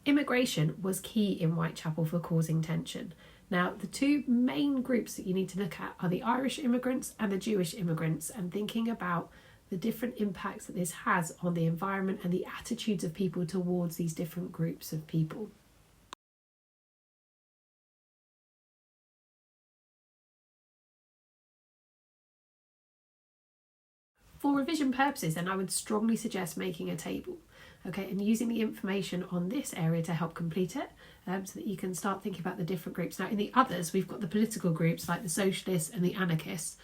Immigration was key in Whitechapel for causing tension. Now, the two main groups that you need to look at are the Irish immigrants and the Jewish immigrants, and thinking about the different impacts that this has on the environment and the attitudes of people towards these different groups of people. For revision purposes, then I would strongly suggest making a table, okay, and using the information on this area to help complete it, so that you can start thinking about the different groups. Now, in the others, we've got the political groups like the socialists and the anarchists,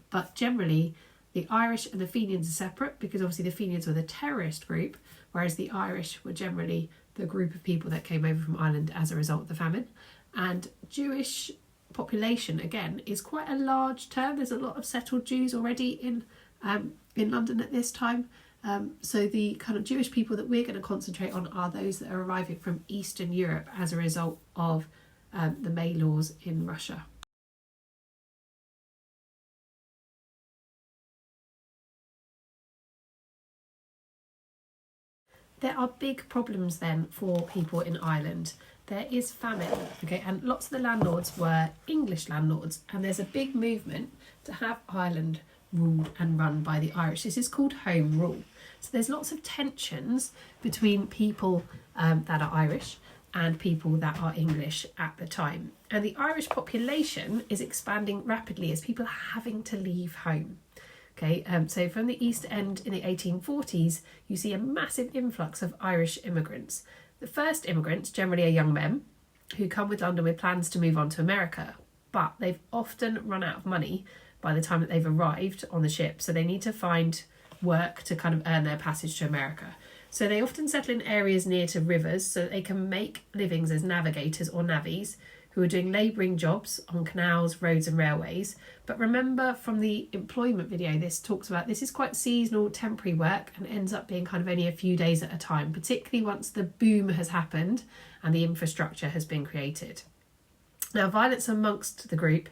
but generally the Irish and the Fenians are separate, because obviously the Fenians were the terrorist group, whereas the Irish were generally the group of people that came over from Ireland as a result of the famine. And Jewish population, again, is quite a large term. There's a lot of settled Jews already in London at this time. So the kind of Jewish people that we're going to concentrate on are those that are arriving from Eastern Europe as a result of the May laws in Russia. There are big problems then for people in Ireland. There is famine, okay, and lots of the landlords were English landlords, and there's a big movement to have Ireland ruled and run by the Irish. This is called Home Rule. So there's lots of tensions between people that are Irish and people that are English at the time. And the Irish population is expanding rapidly as people are having to leave home. Okay, so from the East End in the 1840s, you see a massive influx of Irish immigrants. The first immigrants generally are young men who come with London with plans to move on to America, but they've often run out of money by the time that they've arrived on the ship, so they need to find work to kind of earn their passage to America. So they often settle in areas near to rivers so that they can make livings as navigators or navvies who are doing labouring jobs on canals, roads and railways. But remember from the employment video, this talks about this is quite seasonal, temporary work, and ends up being kind of only a few days at a time, particularly once the boom has happened and the infrastructure has been created. Now, violence amongst the group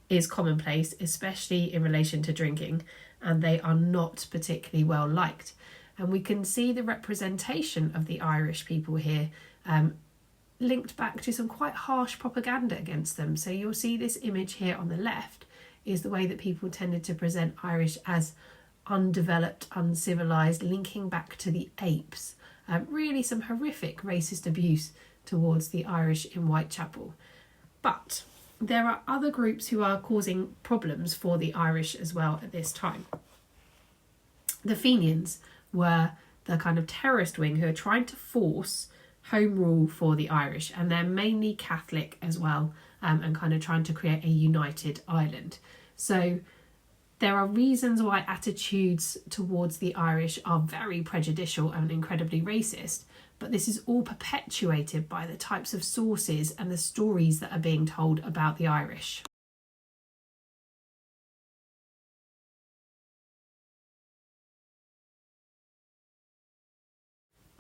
is commonplace, especially in relation to drinking, and they are not particularly well liked. And we can see the representation of the Irish people here linked back to some quite harsh propaganda against them. So you'll see this image here on the left is the way that people tended to present Irish as undeveloped, uncivilized, linking back to the apes. Really some horrific racist abuse towards the Irish in Whitechapel. But there are other groups who are causing problems for the Irish as well at this time. The Fenians were the kind of terrorist wing who are trying to force home rule for the Irish, and they're mainly Catholic as well, and kind of trying to create a united Ireland. So there are reasons why attitudes towards the Irish are very prejudicial and incredibly racist, but this is all perpetuated by the types of sources and the stories that are being told about the Irish.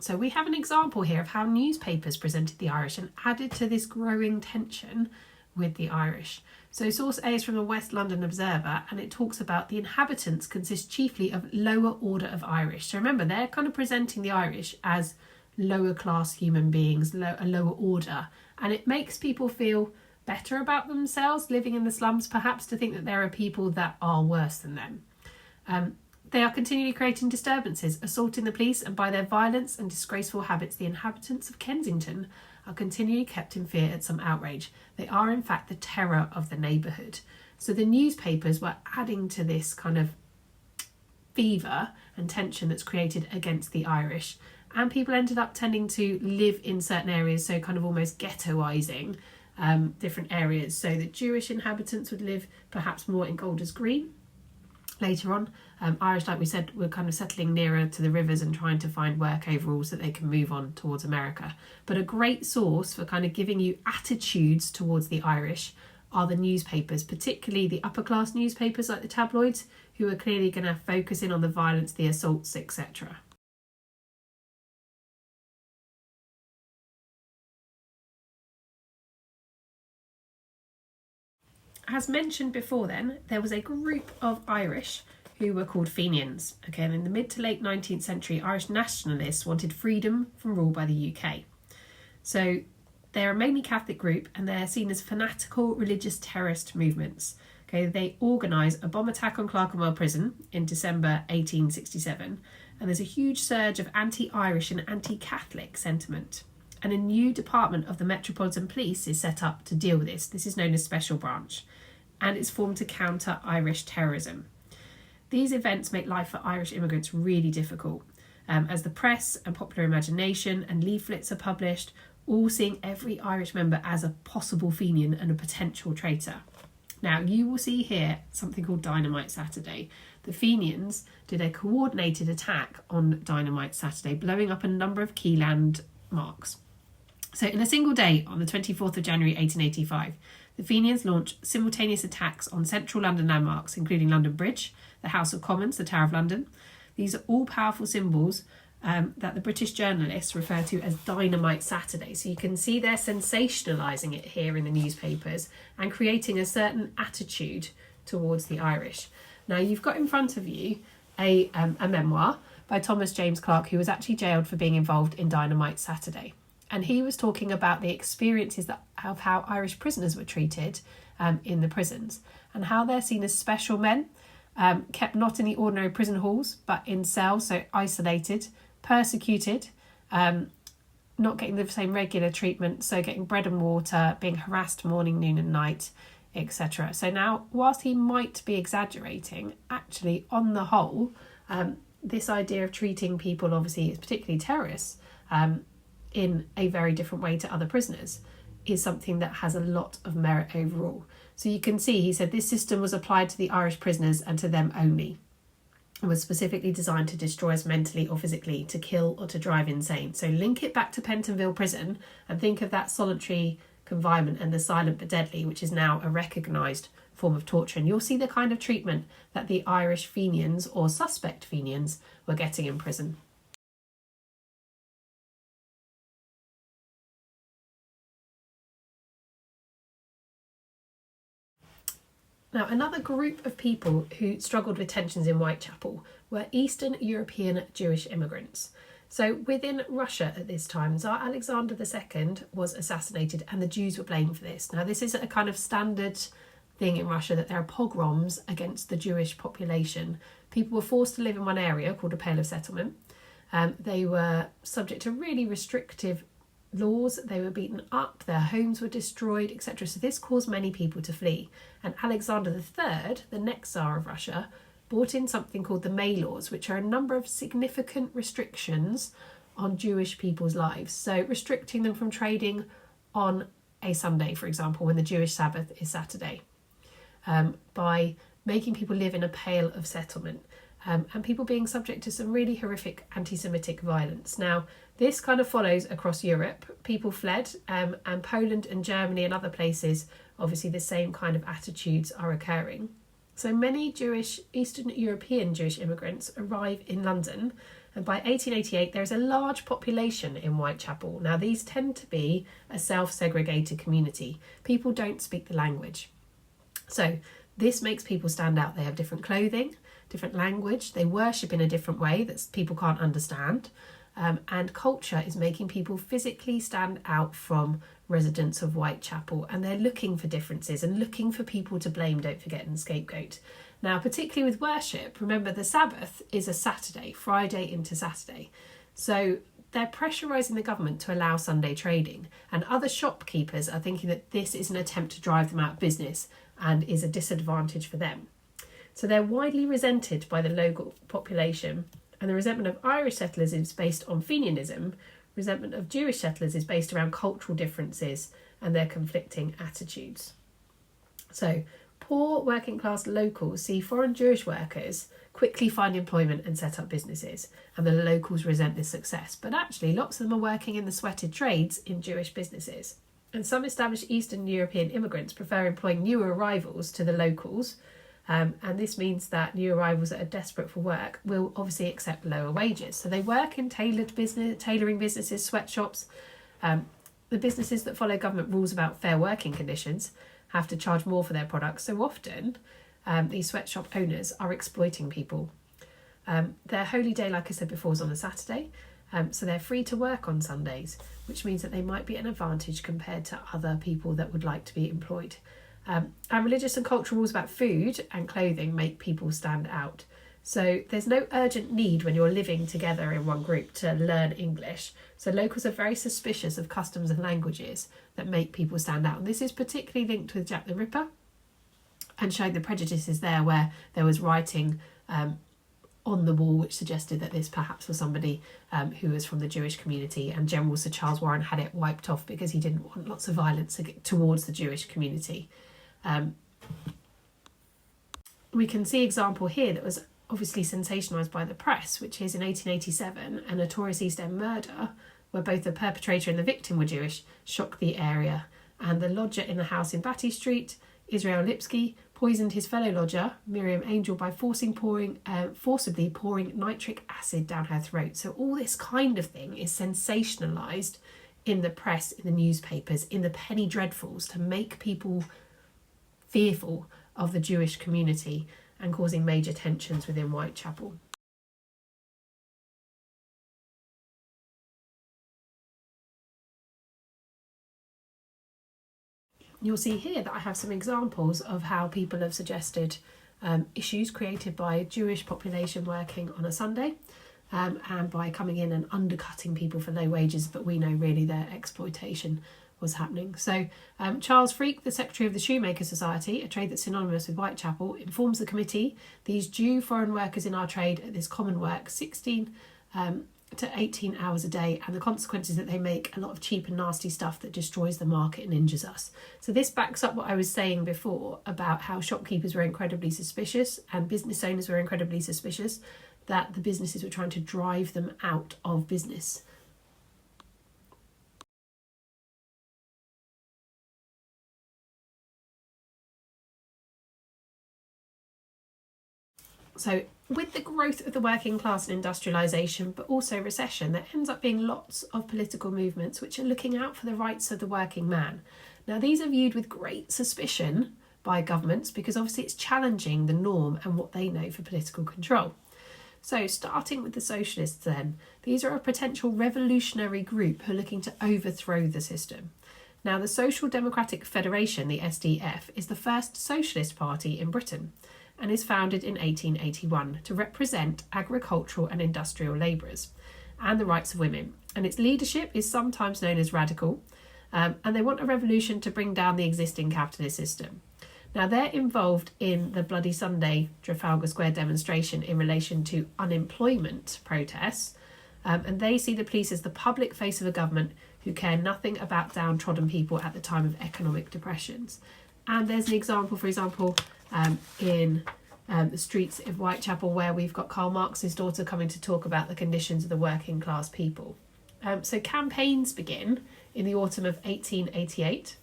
So we have an example here of how newspapers presented the Irish and added to this growing tension with the Irish. So source A is from the West London Observer, and it talks about the inhabitants consist chiefly of lower order of Irish. So remember, they're kind of presenting the Irish as lower class human beings, a lower order, and it makes people feel better about themselves living in the slums, perhaps, to think that there are people that are worse than them. They are continually creating disturbances, assaulting the police, and by their violence and disgraceful habits, the inhabitants of Kensington are continually kept in fear at some outrage. They are, in fact, the terror of the neighbourhood. So the newspapers were adding to this kind of fever and tension that's created against the Irish. And people ended up tending to live in certain areas, so kind of almost ghettoising different areas. So the Jewish inhabitants would live perhaps more in Golders Green. Later on, Irish, like we said, were kind of settling nearer to the rivers and trying to find work overall so that they can move on towards America. But a great source for kind of giving you attitudes towards the Irish are the newspapers, particularly the upper class newspapers like the tabloids, who are clearly going to focus in on the violence, the assaults, etc. As mentioned before then, there was a group of Irish who were called Fenians. Okay, and in the mid to late 19th century, Irish nationalists wanted freedom from rule by the UK. So they're a mainly Catholic group and they're seen as fanatical religious terrorist movements. Okay, they organise a bomb attack on Clerkenwell Prison in December 1867, and there's a huge surge of anti-Irish and anti-Catholic sentiment. And a new department of the Metropolitan Police is set up to deal with this. This is known as Special Branch, and it's formed to counter Irish terrorism. These events make life for Irish immigrants really difficult, as the press and popular imagination and leaflets are published, all seeing every Irish member as a possible Fenian and a potential traitor. Now, you will see here something called Dynamite Saturday. The Fenians did a coordinated attack on Dynamite Saturday, blowing up a number of key landmarks. So in a single day, on the 24th of January 1885, the Fenians launched simultaneous attacks on central London landmarks, including London Bridge, the House of Commons, the Tower of London. These are all powerful symbols that the British journalists refer to as Dynamite Saturday. So you can see they're sensationalising it here in the newspapers and creating a certain attitude towards the Irish. Now, you've got in front of you a memoir by Thomas James Clark, who was actually jailed for being involved in Dynamite Saturday. And he was talking about the experiences of how Irish prisoners were treated in the prisons and how they're seen as special men, kept not in the ordinary prison halls, but in cells, so isolated, persecuted, not getting the same regular treatment, so getting bread and water, being harassed morning, noon and night, etc. So now, whilst he might be exaggerating, actually, on the whole, this idea of treating people, obviously, particularly terrorists, in a very different way to other prisoners, is something that has a lot of merit overall. So you can see, he said, this system was applied to the Irish prisoners and to them only. It was specifically designed to destroy us mentally or physically, to kill or to drive insane. So link it back to Pentonville Prison and think of that solitary confinement and the silent but deadly, which is now a recognised form of torture. And you'll see the kind of treatment that the Irish Fenians or suspect Fenians were getting in prison. Now, another group of people who struggled with tensions in Whitechapel were Eastern European Jewish immigrants. So within Russia at this time, Tsar Alexander II was assassinated and the Jews were blamed for this. Now, this is a kind of standard thing in Russia, that there are pogroms against the Jewish population. People were forced to live in one area called a Pale of Settlement. They were subject to really restrictive laws, they were beaten up, their homes were destroyed, etc. So this caused many people to flee. And Alexander III, the next Tsar of Russia, brought in something called the May Laws, which are a number of significant restrictions on Jewish people's lives. So restricting them from trading on a Sunday, for example, when the Jewish Sabbath is Saturday, by making people live in a Pale of Settlement, and people being subject to some really horrific anti-Semitic violence. Now, this kind of follows across Europe. People fled, and Poland and Germany and other places, obviously the same kind of attitudes are occurring. So many Eastern European Jewish immigrants arrive in London, and by 1888 there is a large population in Whitechapel. Now, these tend to be a self-segregated community. People don't speak the language. So this makes people stand out. They have different clothing, different language, they worship in a different way that people can't understand, and culture is making people physically stand out from residents of Whitechapel, and they're looking for differences and looking for people to blame, don't forget, and scapegoat. Now, particularly with worship, remember the Sabbath is a Saturday, Friday into Saturday. So they're pressurising the government to allow Sunday trading, and other shopkeepers are thinking that this is an attempt to drive them out of business and is a disadvantage for them. So they're widely resented by the local population, and the resentment of Irish settlers is based on Fenianism. Resentment of Jewish settlers is based around cultural differences and their conflicting attitudes. So poor working class locals see foreign Jewish workers quickly find employment and set up businesses, and the locals resent this success. But actually, lots of them are working in the sweated trades in Jewish businesses. And some established Eastern European immigrants prefer employing new arrivals to the locals, and this means that new arrivals that are desperate for work will obviously accept lower wages. So they work in tailoring businesses, sweatshops. The businesses that follow government rules about fair working conditions have to charge more for their products. So often these sweatshop owners are exploiting people. Their holy day, like I said before, is on a Saturday. So they're free to work on Sundays, which means that they might be an advantage compared to other people that would like to be employed. And religious and cultural rules about food and clothing make people stand out. So there's no urgent need when you're living together in one group to learn English. So locals are very suspicious of customs and languages that make people stand out. And this is particularly linked with Jack the Ripper and showing the prejudices there, where there was writing on the wall which suggested that this perhaps was somebody who was from the Jewish community, and General Sir Charles Warren had it wiped off because he didn't want lots of violence towards the Jewish community. We can see example here that was obviously sensationalised by the press, which is in 1887, a notorious East End murder where both the perpetrator and the victim were Jewish shocked the area, and the lodger in the house in Batty Street, Israel Lipsky, poisoned his fellow lodger, Miriam Angel, by forcibly pouring nitric acid down her throat. So all this kind of thing is sensationalised in the press, in the newspapers, in the penny dreadfuls to make people fearful of the Jewish community and causing major tensions within Whitechapel. You'll see here that I have some examples of how people have suggested issues created by Jewish population working on a Sunday and by coming in and undercutting people for low wages, but we know really their exploitation was happening. So Charles Freak, the Secretary of the Shoemaker Society, a trade that's synonymous with Whitechapel, informs the committee these Jew foreign workers in our trade at this common work 16 to 18 hours a day, and the consequences that they make a lot of cheap and nasty stuff that destroys the market and injures us. So this backs up what I was saying before about how shopkeepers were incredibly suspicious and business owners were incredibly suspicious that the businesses were trying to drive them out of business. So with the growth of the working class and industrialisation, but also recession, there ends up being lots of political movements which are looking out for the rights of the working man. Now, these are viewed with great suspicion by governments because obviously it's challenging the norm and what they know for political control. So starting with the socialists then, these are a potential revolutionary group who are looking to overthrow the system. Now, the Social Democratic Federation, the SDF, is the first socialist party in Britain and is founded in 1881 to represent agricultural and industrial labourers and the rights of women. And its leadership is sometimes known as radical, and they want a revolution to bring down the existing capitalist system. Now, they're involved in the Bloody Sunday Trafalgar Square demonstration in relation to unemployment protests, and they see the police as the public face of a government who care nothing about downtrodden people at the time of economic depressions. And there's an example, for example, in the streets of Whitechapel, where we've got Karl Marx's daughter coming to talk about the conditions of the working class people. So campaigns begin in the autumn of 1888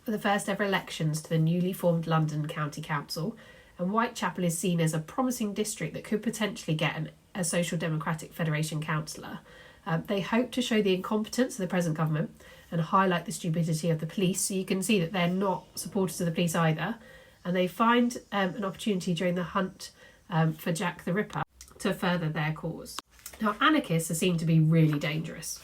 for the first ever elections to the newly formed London County Council, and Whitechapel is seen as a promising district that could potentially get a Social Democratic Federation councillor. They hope to show the incompetence of the present government and highlight the stupidity of the police, so you can see that they're not supporters of the police either, and they find an opportunity during the hunt for Jack the Ripper to further their cause. Now, anarchists are seen to be really dangerous,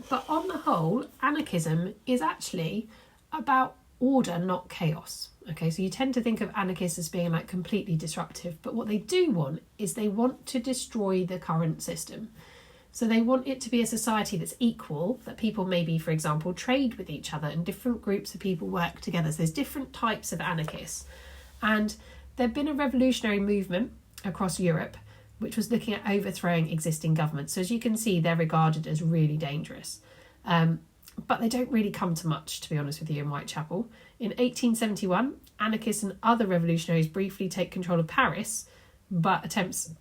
but on the whole, anarchism is actually about order, not chaos. Okay, so you tend to think of anarchists as being like completely disruptive, but what they do want is they want to destroy the current system. So they want it to be a society that's equal, that people maybe, for example, trade with each other and different groups of people work together. So there's different types of anarchists. And there'd been a revolutionary movement across Europe which was looking at overthrowing existing governments. So as you can see, they're regarded as really dangerous. But they don't really come to much, to be honest with you, in Whitechapel. In 1871, anarchists and other revolutionaries briefly take control of Paris, but attempts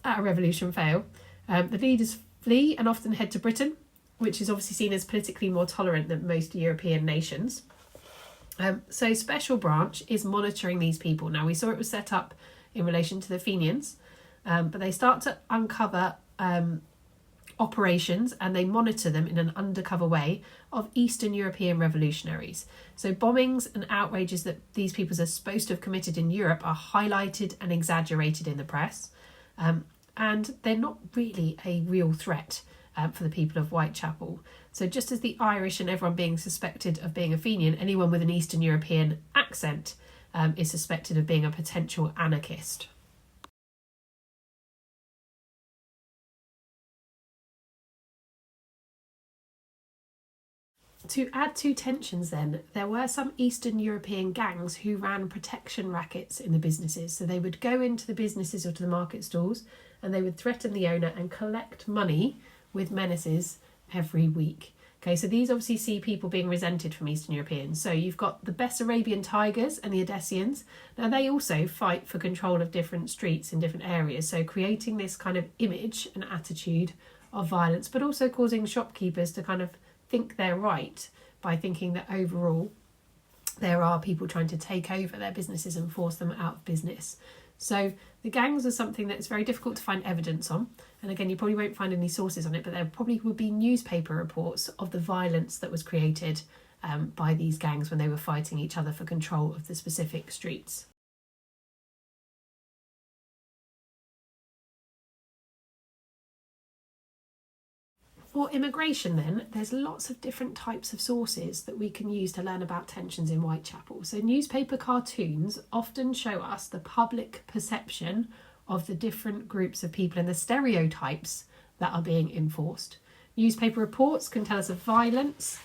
at a revolution fail. The leaders flee and often head to Britain, which is obviously seen as politically more tolerant than most European nations. So Special Branch is monitoring these people. Now, we saw it was set up in relation to the Fenians, but they start to uncover operations, and they monitor them in an undercover way of Eastern European revolutionaries. So bombings and outrages that these people are supposed to have committed in Europe are highlighted and exaggerated in the press. And they're not really a real threat for the people of Whitechapel. So just as the Irish and everyone being suspected of being a Fenian, anyone with an Eastern European accent is suspected of being a potential anarchist. To add to tensions then, there were some Eastern European gangs who ran protection rackets in the businesses. So they would go into the businesses or to the market stalls and they would threaten the owner and collect money with menaces every week. Okay, so these obviously see people being resented from Eastern Europeans. So you've got the Bessarabian Tigers and the Edexcians. Now they also fight for control of different streets in different areas. So creating this kind of image and attitude of violence, but also causing shopkeepers to kind of think they're right by thinking that overall there are people trying to take over their businesses and force them out of business. So the gangs are something that's very difficult to find evidence on. And again, you probably won't find any sources on it, but there probably would be newspaper reports of the violence that was created by these gangs when they were fighting each other for control of the specific streets. For immigration then, there's lots of different types of sources that we can use to learn about tensions in Whitechapel. So newspaper cartoons often show us the public perception of the different groups of people and the stereotypes that are being enforced. Newspaper reports can tell us of violence,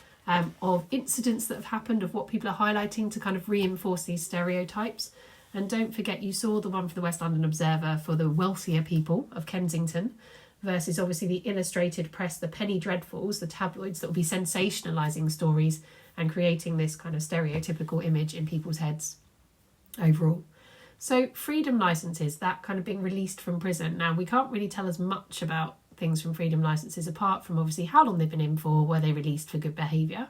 of incidents that have happened, of what people are highlighting to kind of reinforce these stereotypes. And don't forget, you saw the one for the West London Observer for the wealthier people of Kensington, versus obviously the illustrated press, the penny dreadfuls, the tabloids that will be sensationalising stories and creating this kind of stereotypical image in people's heads overall. So freedom licences, that kind of being released from prison. Now, we can't really tell as much about things from freedom licences apart from obviously how long they've been in for, were they released for good behaviour.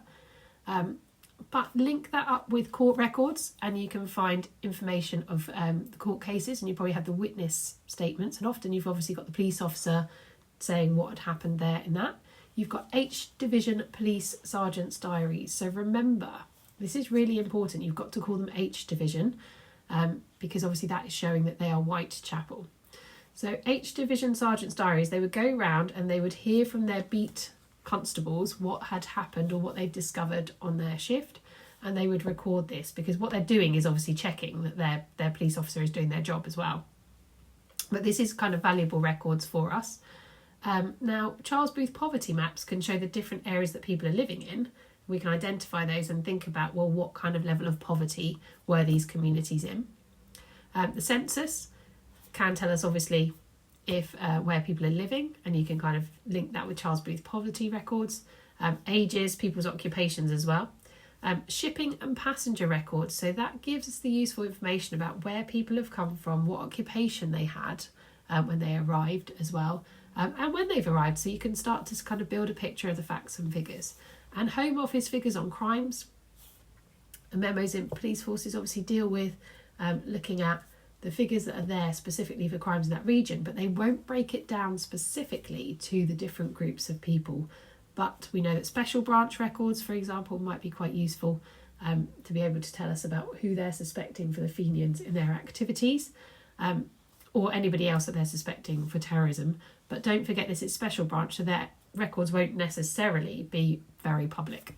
But link that up with court records and you can find information of the court cases, and you probably have the witness statements, and often you've obviously got the police officer saying what had happened there in that. You've got H Division Police Sergeant's diaries. So remember, this is really important. You've got to call them H Division because obviously that is showing that they are Whitechapel. So H Division Sergeant's diaries, they would go round and they would hear from their beat constables what had happened or what they'd discovered on their shift, and they would record this because what they're doing is obviously checking that their police officer is doing their job as well. But this is kind of valuable records for us. Now, Charles Booth poverty maps can show the different areas that people are living in. We can identify those and think about, well, what kind of level of poverty were these communities in? The census can tell us obviously if where people are living, and you can kind of link that with Charles Booth poverty records, ages, people's occupations as well. Shipping and passenger records, so that gives us the useful information about where people have come from, what occupation they had when they arrived as well, and when they've arrived, so you can start to kind of build a picture of the facts and figures. And Home Office figures on crimes. Memos in police forces obviously deal with looking at the figures that are there specifically for crimes in that region, but they won't break it down specifically to the different groups of people. But we know that special branch records, for example, might be quite useful to be able to tell us about who they're suspecting for the Fenians in their activities, or anybody else that they're suspecting for terrorism. But don't forget, this is special branch, so their records won't necessarily be very public.